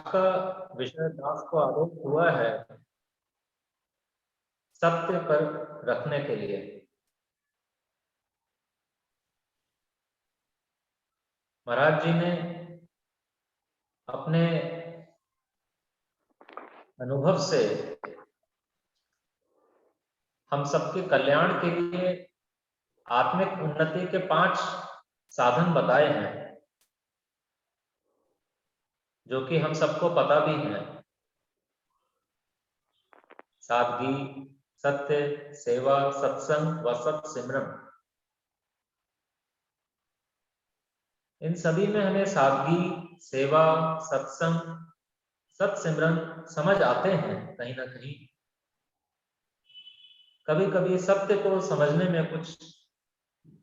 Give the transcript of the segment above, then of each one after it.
का विषय दास को आरोप हुआ है सत्य पर रखने के लिए। महाराज जी ने अपने अनुभव से हम सबके कल्याण के लिए आत्मिक उन्नति के 5 साधन बताए हैं, जो कि हम सबको पता भी है। सादगी, सत्य, सेवा, सत्संग व सत सिमरन। इन सभी में हमें सादगी, सेवा, सत्संग, सत सिमरन समझ आते हैं कहीं ना कहीं। कभी कभी सत्य को समझने में कुछ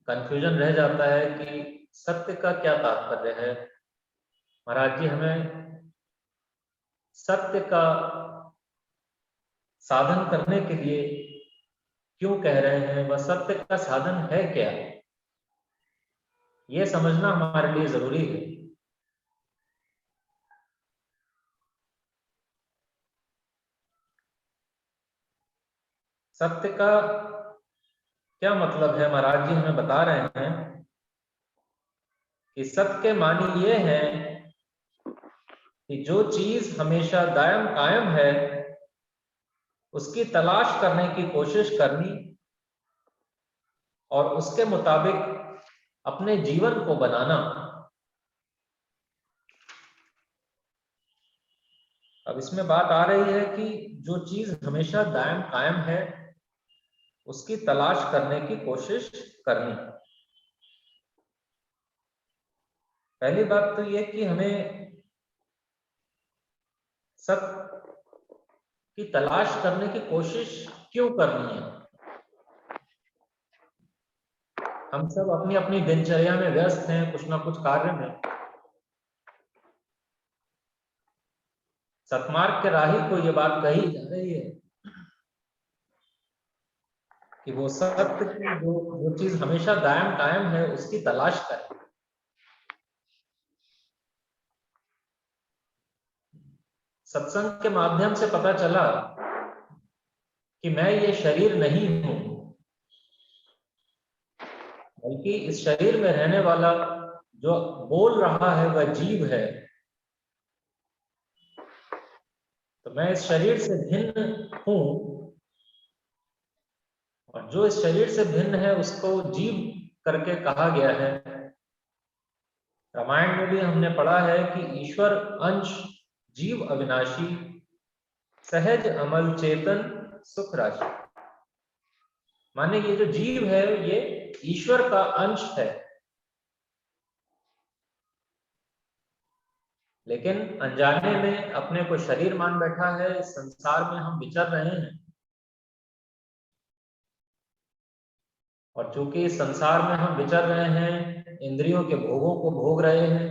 कंफ्यूजन रह जाता है कि सत्य का क्या तात्पर्य है। महाराज जी हमें सत्य का साधन करने के लिए क्यों कह रहे हैं, वह सत्य का साधन है क्या, यह समझना हमारे लिए जरूरी है। सत्य का क्या मतलब है, महाराज जी हमें बता रहे हैं कि सत्य मानी ये है कि जो चीज हमेशा दायम कायम है उसकी तलाश करने की कोशिश करनी और उसके मुताबिक अपने जीवन को बनाना। अब इसमें बात आ रही है कि जो चीज हमेशा दायम कायम है उसकी तलाश करने की कोशिश करनी। पहली बात तो यह कि हमें सत्य की तलाश करने की कोशिश क्यों करनी है। हम सब अपनी अपनी दिनचर्या में व्यस्त हैं, कुछ ना कुछ कार्य में। सतमार्ग के राही को यह बात कही जा रही है कि वो सत्य की जो चीज हमेशा दायम कायम है उसकी तलाश करें। सत्संग के माध्यम से पता चला कि मैं ये शरीर नहीं हूं, बल्कि इस शरीर में रहने वाला जो बोल रहा है वह जीव है। तो मैं इस शरीर से भिन्न हूं और जो इस शरीर से भिन्न है उसको जीव करके कहा गया है। रामायण में भी हमने पढ़ा है कि ईश्वर अंश जीव अविनाशी, सहज अमल चेतन सुख राशि। माने ये जो जीव है ये ईश्वर का अंश है, लेकिन अनजाने में अपने को शरीर मान बैठा है। इस संसार में हम विचर रहे हैं और चूंकि इस संसार में हम विचर रहे हैं, इंद्रियों के भोगों को भोग रहे हैं।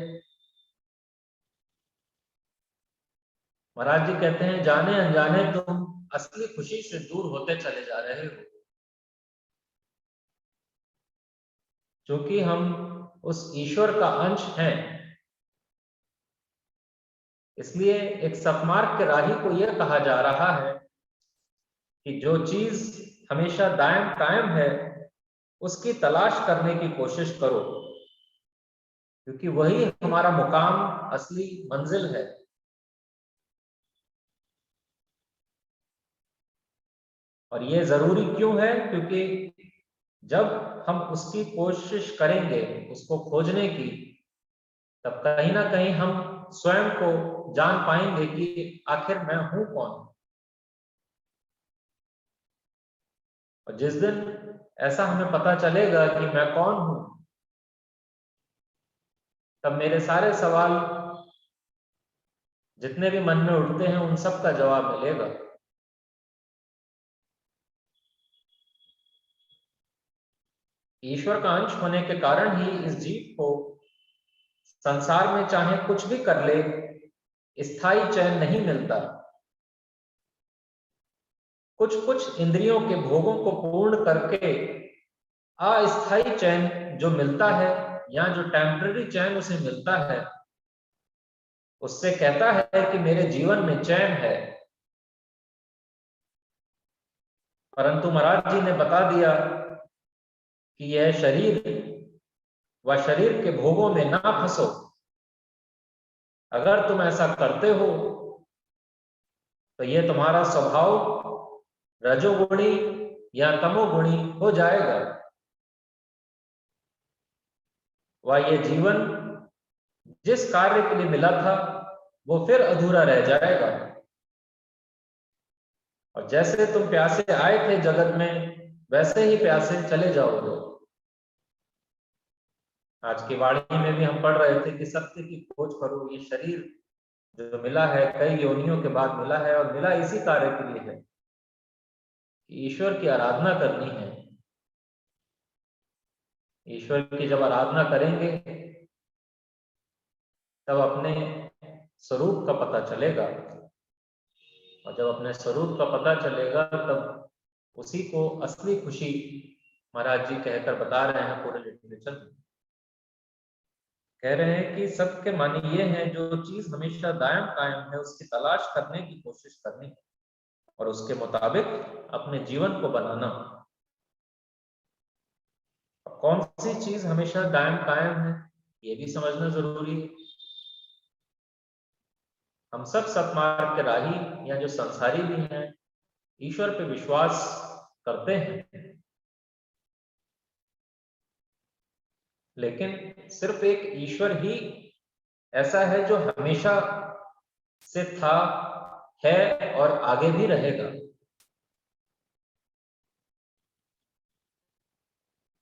महाराज जी कहते हैं जाने अनजाने तुम असली खुशी से दूर होते चले जा रहे हो। क्योंकि हम उस ईश्वर का अंश हैं, इसलिए एक सतमार्ग के राही को यह कहा जा रहा है कि जो चीज हमेशा दायम कायम है उसकी तलाश करने की कोशिश करो, क्योंकि वही हमारा मुकाम, असली मंजिल है। और ये जरूरी क्यों है, क्योंकि जब हम उसकी कोशिश करेंगे उसको खोजने की, तब कहीं ना कहीं हम स्वयं को जान पाएंगे कि आखिर मैं हूं कौन। और जिस दिन ऐसा हमें पता चलेगा कि मैं कौन हूं, तब मेरे सारे सवाल जितने भी मन में उठते हैं उन सब का जवाब मिलेगा। ईश्वर का अंश होने के कारण ही इस जीव को संसार में चाहे कुछ भी कर ले, स्थायी चैन नहीं मिलता। कुछ कुछ इंद्रियों के भोगों को पूर्ण करके अस्थायी चैन जो मिलता है, या जो टेम्पररी चैन उसे मिलता है, उससे कहता है कि मेरे जीवन में चैन है, परंतु महाराज जी ने बता दिया कि यह शरीर व शरीर के भोगों में ना फंसो। अगर तुम ऐसा करते हो तो यह तुम्हारा स्वभाव रजोगुणी या तमोगुणी हो जाएगा, व यह जीवन जिस कार्य के लिए मिला था वो फिर अधूरा रह जाएगा। और जैसे तुम प्यासे आए थे जगत में, वैसे ही प्यासे चले जाओगे। आज की वाणी में भी हम पढ़ रहे थे कि सत्य की खोज करो। ये शरीर जो मिला है कई योनियों के बाद मिला है, और मिला इसी कार्य के लिए है कि ईश्वर की आराधना करनी है। ईश्वर की जब आराधना करेंगे तब अपने स्वरूप का पता चलेगा, और जब अपने स्वरूप का पता चलेगा तब उसी को असली खुशी महाराज जी कहकर बता रहे हैं पूरे लिटरेचर में। कह रहे हैं कि सबके मानी ये है, जो चीज हमेशा दायम कायम है उसकी तलाश करने की कोशिश करनी और उसके मुताबिक अपने जीवन को बनाना। कौन सी चीज हमेशा दायम कायम है ये भी समझना जरूरी है। हम सब सतमार्ग के राही या जो संसारी भी हैं, ईश्वर पे विश्वास करते हैं, लेकिन सिर्फ एक ईश्वर ही ऐसा है जो हमेशा से था, है और आगे भी रहेगा।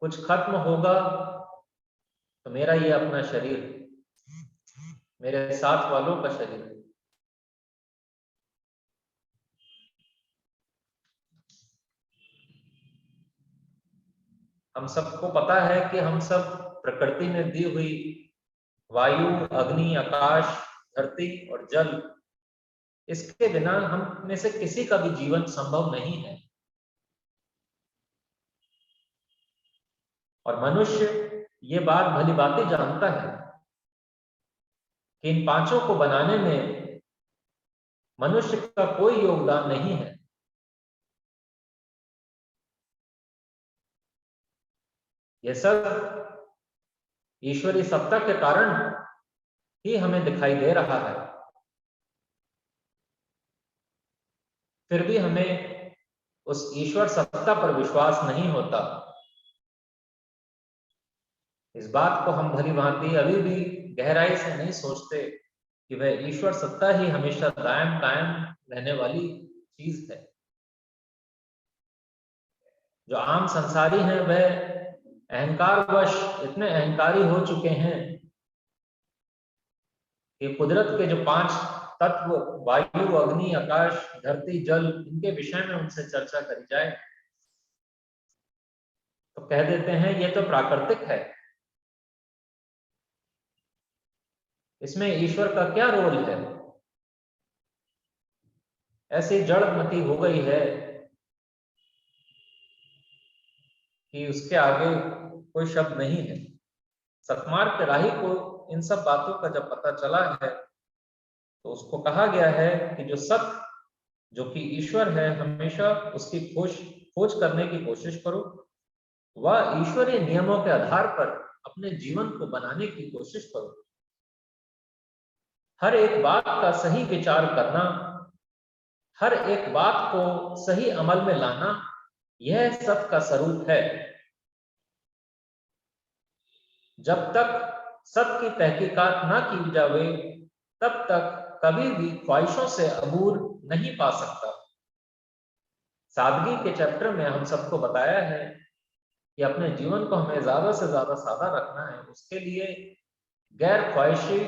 कुछ खत्म होगा तो मेरा ये अपना शरीर, मेरे साथ वालों का शरीर, हम सबको पता है कि हम सब प्रकृति ने दी हुई वायु, अग्नि, आकाश, धरती और जल, इसके बिना हम में से किसी का भी जीवन संभव नहीं है। और मनुष्य ये बात भली भांति जानता है कि इन पांचों को बनाने में मनुष्य का कोई योगदान नहीं है। यह सब ईश्वरीय सत्ता के कारण ही हमें दिखाई दे रहा है। फिर भी हमें उस ईश्वर सत्ता पर विश्वास नहीं होता। इस बात को हम भली भांति अभी भी गहराई से नहीं सोचते कि वह ईश्वर सत्ता ही हमेशा दायम कायम रहने वाली चीज है। जो आम संसारी हैं वह अहंकारवश इतने अहंकारी हो चुके हैं कि कुदरत के जो पांच तत्व वायु, अग्नि, आकाश, धरती, जल, इनके विषय में उनसे चर्चा करी जाए तो कह देते हैं ये तो प्राकृतिक है, इसमें ईश्वर का क्या रोल है। ऐसी जड़मति हो गई है कि उसके आगे कोई शब्द नहीं है। सतमार्ग के राही को इन सब बातों का जब पता चला है तो उसको कहा गया है कि जो सत्य, जो कि ईश्वर है, हमेशा उसकी खोज करने की कोशिश करो, वह ईश्वरीय नियमों के आधार पर अपने जीवन को बनाने की कोशिश करो। हर एक बात का सही विचार करना, हर एक बात को सही अमल में लाना, यह सत्य का स्वरूप है। जब तक सत्य की तहकीकात ना की जावे तब तक कभी भी ख्वाहिशों से अबूर नहीं पा सकता। सादगी के चैप्टर में हम सबको बताया है कि अपने जीवन को हमें ज्यादा से ज्यादा सादा रखना है। उसके लिए गैर ख्वाहिशी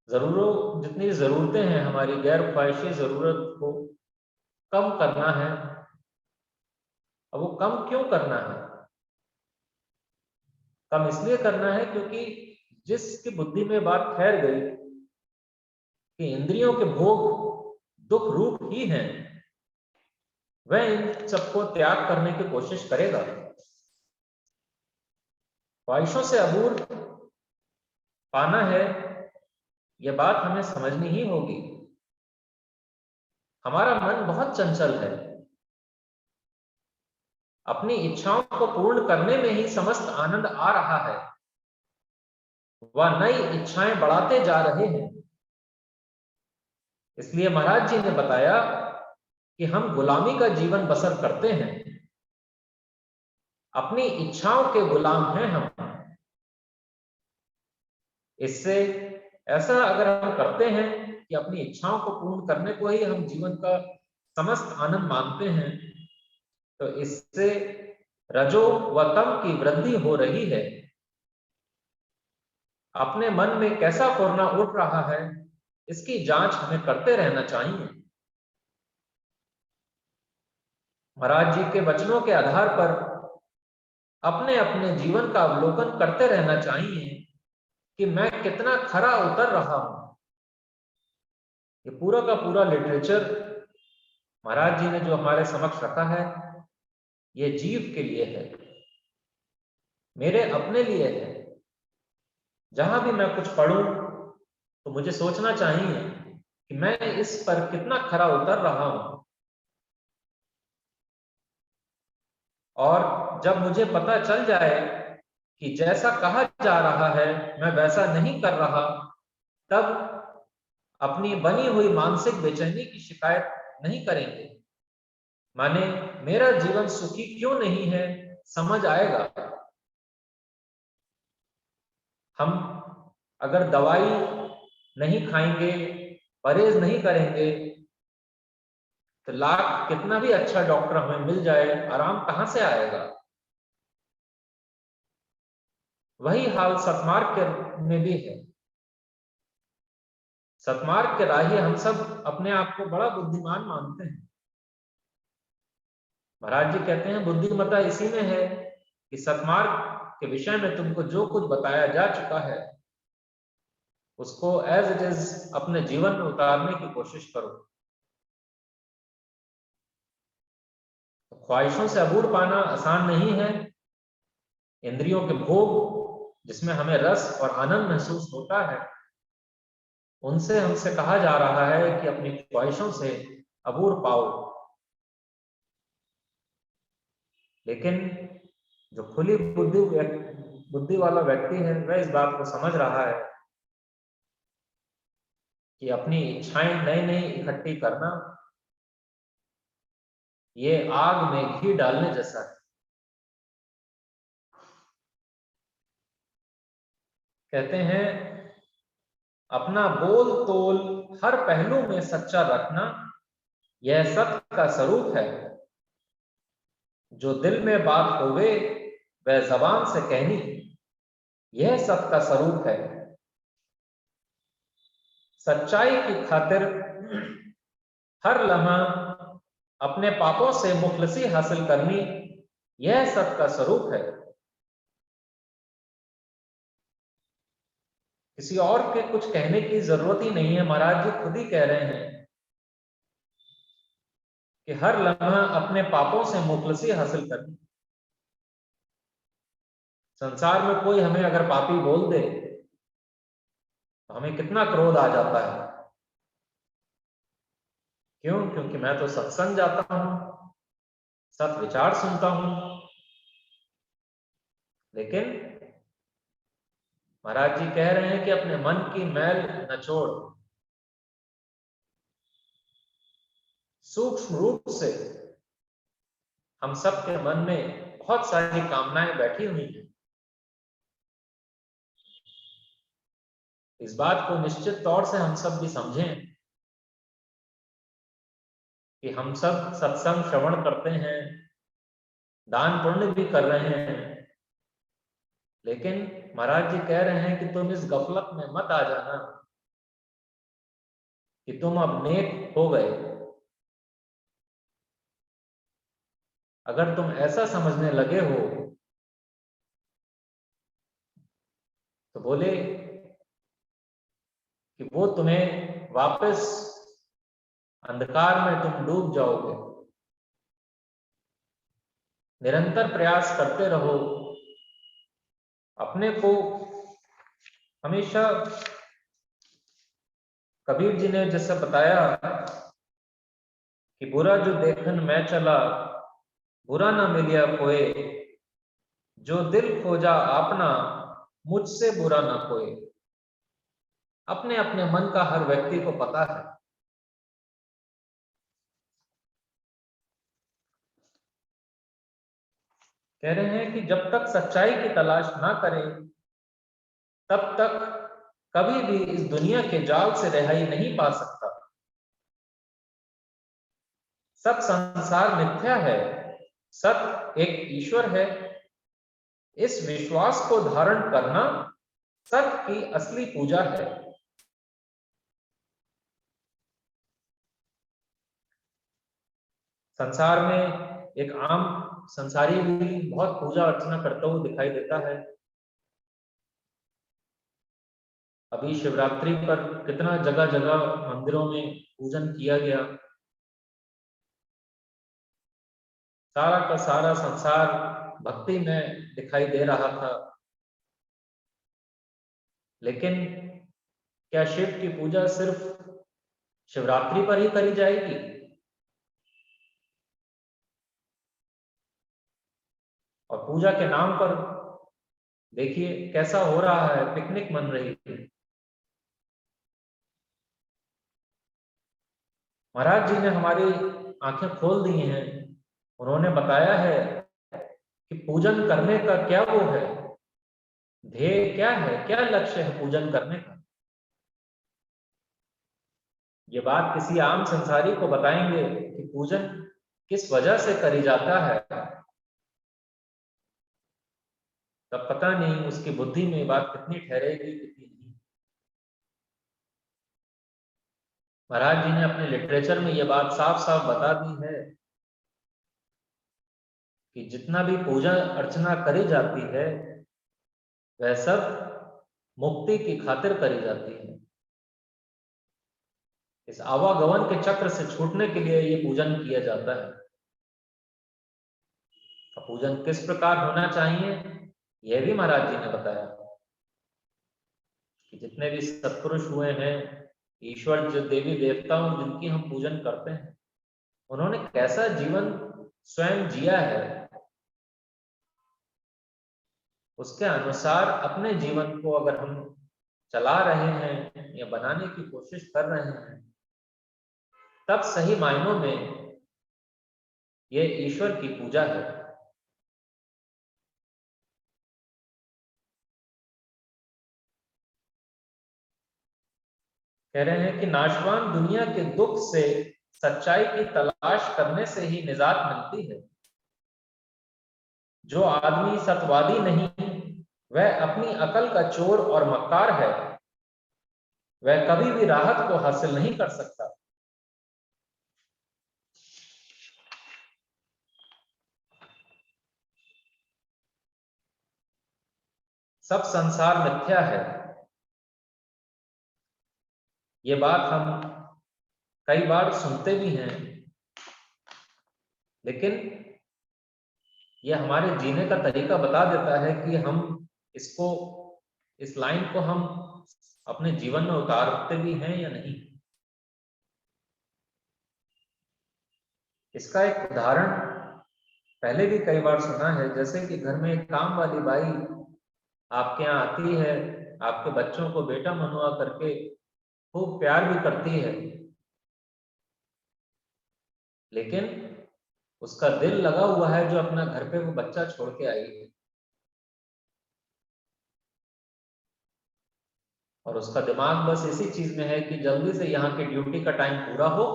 जितनी जरूरतें हैं, हमारी गैर ख्वाहिशी जरूरत को कम करना है। अब वो कम क्यों करना है? कम इसलिए करना है क्योंकि जिसकी बुद्धि में बात ठहर गई कि इंद्रियों के भोग दुख रूप ही हैं, वह इन सबको त्याग करने की कोशिश करेगा। ख्वाहिशों से अबूर पाना है ये बात हमें समझनी ही होगी। हमारा मन बहुत चंचल है। अपनी इच्छाओं को पूर्ण करने में ही समस्त आनंद आ रहा है। वह नई इच्छाएं बढ़ाते जा रहे हैं। इसलिए महाराज जी ने बताया कि हम गुलामी का जीवन बसर करते हैं। अपनी इच्छाओं के गुलाम हैं हम। इससे ऐसा अगर हम करते हैं कि अपनी इच्छाओं को पूर्ण करने को ही हम जीवन का समस्त आनंद मानते हैं, तो इससे रजो व तम की वृद्धि हो रही है। अपने मन में कैसा कोरना उठ रहा है, इसकी जांच हमें करते रहना चाहिए। महाराज जी के वचनों के आधार पर अपने अपने जीवन का अवलोकन करते रहना चाहिए कि मैं कितना खरा उतर रहा हूं। ये पूरा का पूरा लिटरेचर महाराज जी ने जो हमारे समक्ष रखा है, ये जीव के लिए है, मेरे अपने लिए है। जहां भी मैं कुछ पढ़ूं तो मुझे सोचना चाहिए कि मैं इस पर कितना खरा उतर रहा हूं। और जब मुझे पता चल जाए कि जैसा कहा जा रहा है मैं वैसा नहीं कर रहा, तब अपनी बनी हुई मानसिक बेचैनी की शिकायत नहीं करेंगे। माने मेरा जीवन सुखी क्यों नहीं है, समझ आएगा। हम अगर दवाई नहीं खाएंगे, परहेज नहीं करेंगे, तो लाख कितना भी अच्छा डॉक्टर हमें मिल जाए, आराम कहां से आएगा। वही हाल सतमार्ग के में भी है। सतमार्ग के राही हम सब अपने आप को बड़ा बुद्धिमान मानते हैं। महाराज जी कहते हैं बुद्धिमत्ता इसी में है कि सतमार्ग के विषय में तुमको जो कुछ बताया जा चुका है उसको एज इट इज अपने जीवन में उतारने की कोशिश करो। तो ख्वाहिशों से अबूर पाना आसान नहीं है। इंद्रियों के भोग जिसमें हमें रस और आनंद महसूस होता है, उनसे हमसे कहा जा रहा है कि अपनी ख्वाहिशों से अबूर पाओ। लेकिन जो खुली बुद्धि वाला व्यक्ति है, वह इस बात को समझ रहा है कि अपनी इच्छाएं नई नई इकट्ठी करना ये आग में घी डालने जैसा है। कहते हैं अपना बोल तोल हर पहलू में सच्चा रखना, यह सत्य का स्वरूप है। जो दिल में बात होवे वह जबान से कहनी, यह सत्य का स्वरूप है। सच्चाई की खातिर हर लम्हा अपने पापों से मुखलसी हासिल करनी, यह सत्य का स्वरूप है। किसी और के कुछ कहने की जरूरत ही नहीं है। महाराज जी खुद ही कह रहे हैं कि हर लम्हा अपने पापों से मुखलसी हासिल करनी। संसार में कोई हमें अगर पापी बोल दे तो हमें कितना क्रोध आ जाता है। क्यों? क्योंकि मैं तो सत्संग जाता हूं, सत विचार सुनता हूं। लेकिन महाराज जी कह रहे हैं कि अपने मन की मैल नचोड़, सूक्ष्म रूप से हम सब के मन में बहुत सारी कामनाएं बैठी हुई हैं। इस बात को निश्चित तौर से हम सब भी समझें कि हम सब सत्संग श्रवण करते हैं, दान पुण्य भी कर रहे हैं, लेकिन महाराज जी कह रहे हैं कि तुम इस गफलत में मत आ जाना कि तुम अब नेक हो गए। अगर तुम ऐसा समझने लगे हो तो बोले कि वो तुम्हें वापस अंधकार में तुम डूब जाओगे। निरंतर प्रयास करते रहो, अपने को हमेशा कबीर जी ने जैसे बताया कि बुरा जो देखन मैं चला, बुरा ना मिलिया कोई, जो दिल खोजा आपना, मुझसे बुरा ना कोई। अपने अपने मन का हर व्यक्ति को पता है। कह रहे हैं कि जब तक सच्चाई की तलाश ना करें, तब तक कभी भी इस दुनिया के जाल से रिहाई नहीं पा सकता। सब संसार मिथ्या है, सत्य एक ईश्वर है। इस विश्वास को धारण करना सत्य की असली पूजा है। संसार में एक आम संसारी भी बहुत पूजा अर्चना करता हुआ दिखाई देता है। अभी शिवरात्रि पर कितना जगह जगह मंदिरों में पूजन किया गया। सारा का सारा संसार भक्ति में दिखाई दे रहा था। लेकिन क्या शिव की पूजा सिर्फ शिवरात्रि पर ही करी जाएगी? और पूजा के नाम पर देखिए कैसा हो रहा है, पिकनिक मन रही है। महाराज जी ने हमारी आंखें खोल दी हैं। उन्होंने बताया है कि पूजन करने का क्या वो है, ध्येय क्या है, क्या लक्ष्य है पूजन करने का। ये बात किसी आम संसारी को बताएंगे कि पूजन किस वजह से करी जाता है, तब पता नहीं उसकी बुद्धि में ये बात कितनी ठहरेगी, कितनी नहीं। महाराज जी ने अपने लिटरेचर में ये बात साफ साफ बता दी है कि जितना भी पूजा अर्चना करी जाती है वह सब मुक्ति की खातिर करी जाती है। इस आवागमन के चक्र से छूटने के लिए ये पूजन किया जाता है। तो पूजन किस प्रकार होना चाहिए यह भी महाराज जी ने बताया कि जितने भी सत्पुरुष हुए हैं, ईश्वर जो देवी देवताओं जिनकी हम पूजन करते हैं, उन्होंने कैसा जीवन स्वयं जिया है, उसके अनुसार अपने जीवन को अगर हम चला रहे हैं या बनाने की कोशिश कर रहे हैं, तब सही मायनों में ये ईश्वर की पूजा है। कह रहे हैं कि नाशवान दुनिया के दुख से सच्चाई की तलाश करने से ही निजात मिलती है। जो आदमी सत्यवादी नहीं, वह अपनी अकल का चोर और मक्कार है। वह कभी भी राहत को हासिल नहीं कर सकता। सब संसार मिथ्या है। ये बात हम कई बार सुनते भी हैं, लेकिन यह हमारे जीने का तरीका बता देता है कि हम इसको, इस लाइन को हम अपने जीवन में उतारते भी हैं या नहीं। इसका एक उदाहरण पहले भी कई बार सुना है। जैसे कि घर में एक काम वाली बाई आपके यहाँ आती है, आपके बच्चों को बेटा मनुआ करके खूब प्यार भी करती है, लेकिन उसका दिल लगा हुआ है जो अपना घर पे वो बच्चा छोड़ के आई है, और उसका दिमाग बस इसी चीज में है कि जल्दी से यहाँ की ड्यूटी का टाइम पूरा हो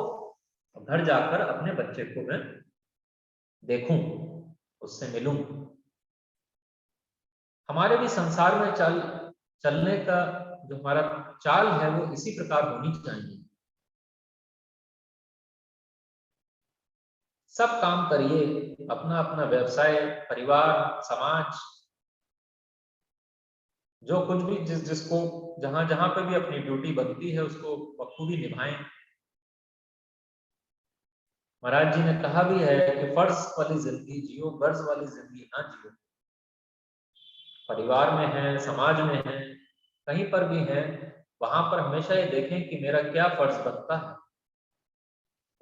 और घर जाकर अपने बच्चे को मैं देखूं, उससे मिलूं। हमारे भी संसार में चलने का जो हमारा चाल है वो इसी प्रकार होनी चाहिए। सब काम करिए, अपना अपना व्यवसाय, परिवार, समाज, जो कुछ भी जिसको जहां जहां पे भी अपनी ड्यूटी बनती है उसको बखूबी निभाएं। महाराज जी ने कहा भी है कि फर्ज वाली जिंदगी जियो, गर्ज वाली जिंदगी ना जियो। परिवार में है, समाज में है, कहीं पर भी है, वहां पर हमेशा ये देखें कि मेरा क्या फर्ज बनता है,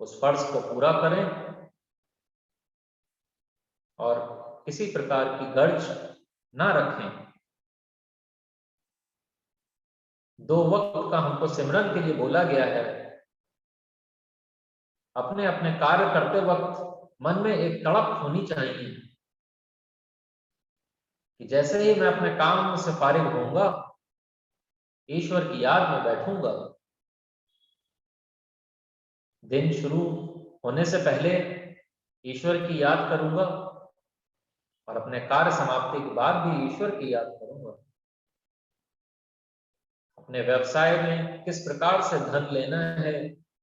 उस फर्ज को पूरा करें और किसी प्रकार की गर्ज ना रखें। 2 वक्त का हमको सिमरन के लिए बोला गया है। अपने अपने कार्य करते वक्त मन में एक तड़प होनी चाहिए कि जैसे ही मैं अपने काम से फारिग होऊंगा, ईश्वर की याद में बैठूंगा। दिन शुरू होने से पहले ईश्वर की याद करूंगा और अपने कार्य समाप्ति के बाद भी ईश्वर की याद करूंगा। अपने व्यवसाय में किस प्रकार से धन लेना है,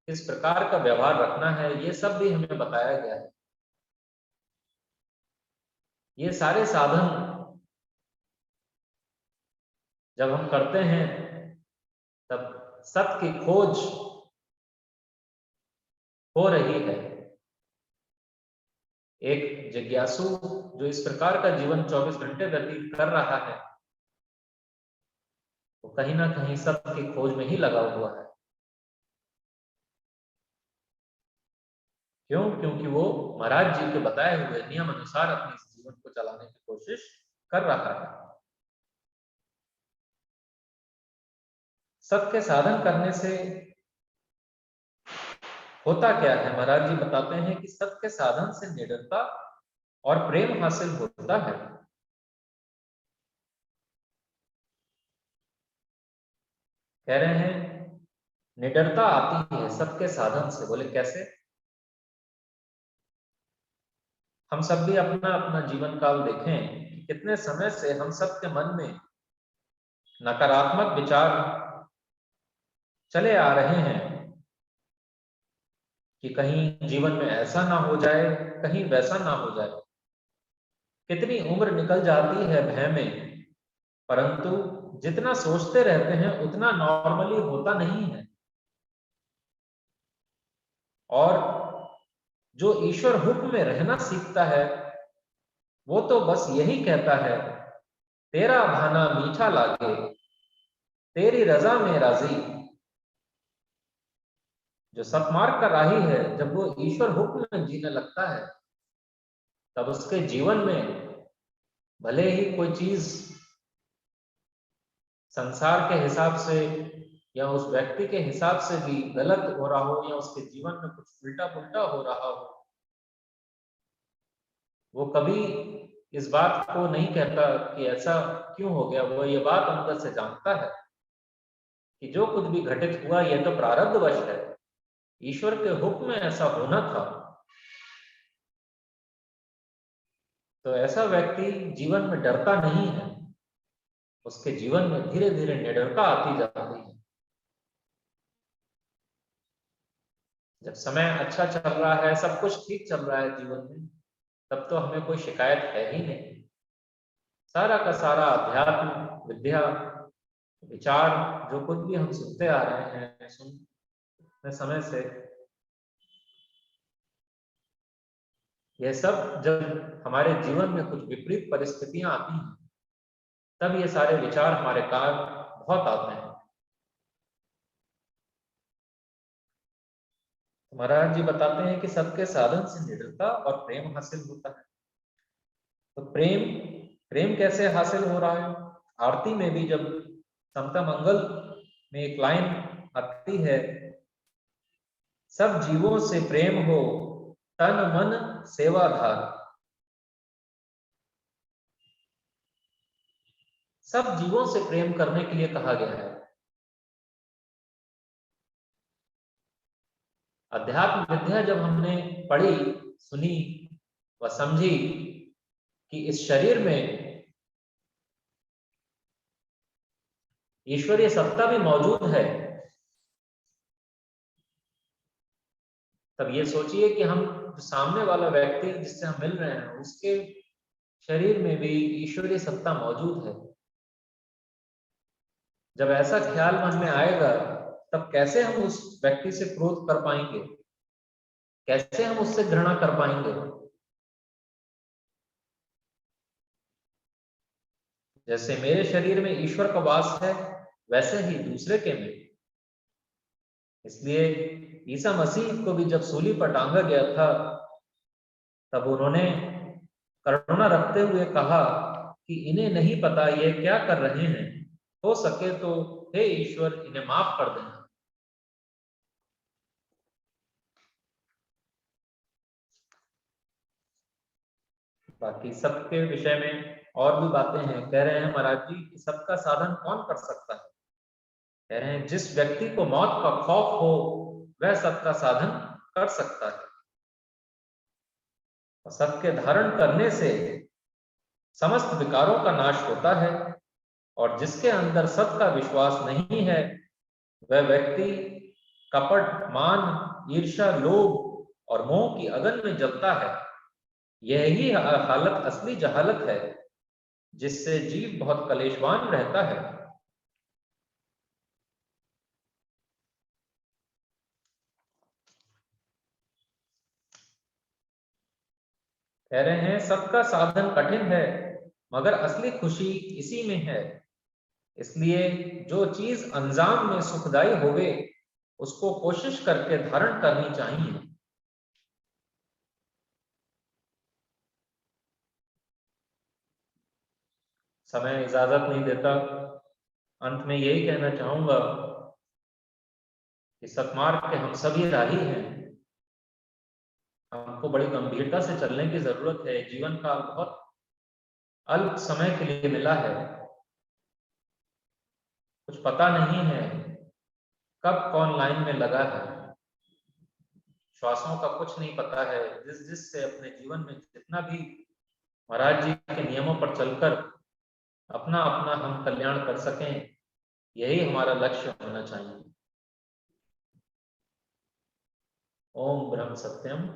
किस प्रकार का व्यवहार रखना है, ये सब भी हमें बताया गया है। ये सारे साधन जब हम करते हैं तब सत्य की खोज हो रही है। एक जिज्ञासु जो इस प्रकार का जीवन 24 घंटे व्यतीत कर रहा है, वो कहीं ना कहीं सत्य की खोज में ही लगा हुआ है। क्यों? क्योंकि वो महाराज जी के बताए हुए नियम अनुसार अपने इस जीवन को चलाने की कोशिश कर रहा है। सत्य के साधन करने से होता क्या है? महाराज जी बताते हैं कि सत्य के साधन से निडरता और प्रेम हासिल होता है। कह रहे हैं निडरता आती है सत्य के साधन से। बोले कैसे? हम सब भी अपना अपना जीवन काल देखें कि कितने समय से हम सबके मन में नकारात्मक विचार चले आ रहे हैं कि कहीं जीवन में ऐसा ना हो जाए, कहीं वैसा ना हो जाए। कितनी उम्र निकल जाती है भय में, परंतु जितना सोचते रहते हैं उतना नॉर्मली होता नहीं है। और जो ईश्वर हुक्म में रहना सीखता है वो तो बस यही कहता है, तेरा भाना मीठा लागे, तेरी रजा में राजी। जो सतमार्ग का राही है, जब वो ईश्वर हुक्म में जीने लगता है तब उसके जीवन में भले ही कोई चीज संसार के हिसाब से या उस व्यक्ति के हिसाब से भी गलत हो रहा हो या उसके जीवन में कुछ उल्टा पुल्टा हो रहा हो, वो कभी इस बात को नहीं कहता कि ऐसा क्यों हो गया। वो ये बात अंदर से जानता है कि जो कुछ भी घटित हुआ ये तो प्रारब्धवश है, ईश्वर के हुक्म में ऐसा होना था। तो ऐसा व्यक्ति जीवन में डरता नहीं है, उसके जीवन में धीरे धीरे निडरता आती जाती है। जब समय अच्छा चल रहा है, सब कुछ ठीक चल रहा है जीवन में, तब तो हमें कोई शिकायत है ही नहीं। सारा का सारा अध्यात्म विद्या विचार जो कुछ भी हम सुनते आ रहे हैं सुनते समय से, यह सब जब हमारे जीवन में कुछ विपरीत परिस्थितियां आती हैं तब ये सारे विचार हमारे काम बहुत आते हैं। महाराज जी बताते हैं कि सबके साधन से निडरता और प्रेम हासिल होता है। तो प्रेम प्रेम कैसे हासिल हो रहा है? आरती में भी जब समता मंगल में एक लाइन आती है, सब जीवों से प्रेम हो तन मन सेवाधार। सब जीवों से प्रेम करने के लिए कहा गया है। अध्यात्म विद्या जब हमने पढ़ी, सुनी व समझी कि इस शरीर में ईश्वरीय सत्ता भी मौजूद है, तब ये सोचिए कि हम सामने वाला व्यक्ति जिससे हम मिल रहे हैं उसके शरीर में भी ईश्वरीय सत्ता मौजूद है। जब ऐसा ख्याल मन में आएगा तब कैसे हम उस व्यक्ति से क्रोध कर पाएंगे, कैसे हम उससे घृणा कर पाएंगे? जैसे मेरे शरीर में ईश्वर का वास है, वैसे ही दूसरे के में। इसलिए ईसा मसीह को भी जब सूली पर टांगा गया था, तब उन्होंने करुणा रखते हुए कहा कि इन्हें नहीं पता ये क्या कर रहे हैं, हो सके तो हे ईश्वर इन्हें माफ कर देना। बाकी सबके विषय में और भी बातें हैं। कह रहे हैं महाराज जी कि सबका साधन कौन कर सकता है? कह रहे हैं जिस व्यक्ति को मौत का खौफ हो वह सबका साधन कर सकता है। और सबके धारण करने से समस्त विकारों का नाश होता है, और जिसके अंदर सत का विश्वास नहीं है वह व्यक्ति कपट, मान, ईर्ष्या, लोभ और मोह की अगन में जलता है। यही हालत असली जहालत है, जिससे जीव बहुत कलेशवान रहता है। कह रहे हैं सबका साधन कठिन है, मगर असली खुशी इसी में है। इसलिए जो चीज अंजाम में सुखदाई होवे उसको कोशिश करके धारण करनी चाहिए। समय इजाजत नहीं देता, अंत में यही कहना चाहूंगा कि सतमार्ग के हम सभी राही हैं। हमको बड़ी गंभीरता से चलने की जरूरत है। जीवन काल बहुत अल्प समय के लिए मिला है। कुछ पता नहीं है कब कौन लाइन में लगा है। श्वासों का कुछ नहीं पता है। जिस से अपने जीवन में जितना भी महाराज जी के नियमों पर चलकर अपना अपना हम कल्याण कर सकें, यही हमारा लक्ष्य होना चाहिए। ओम ब्रह्म सत्यम।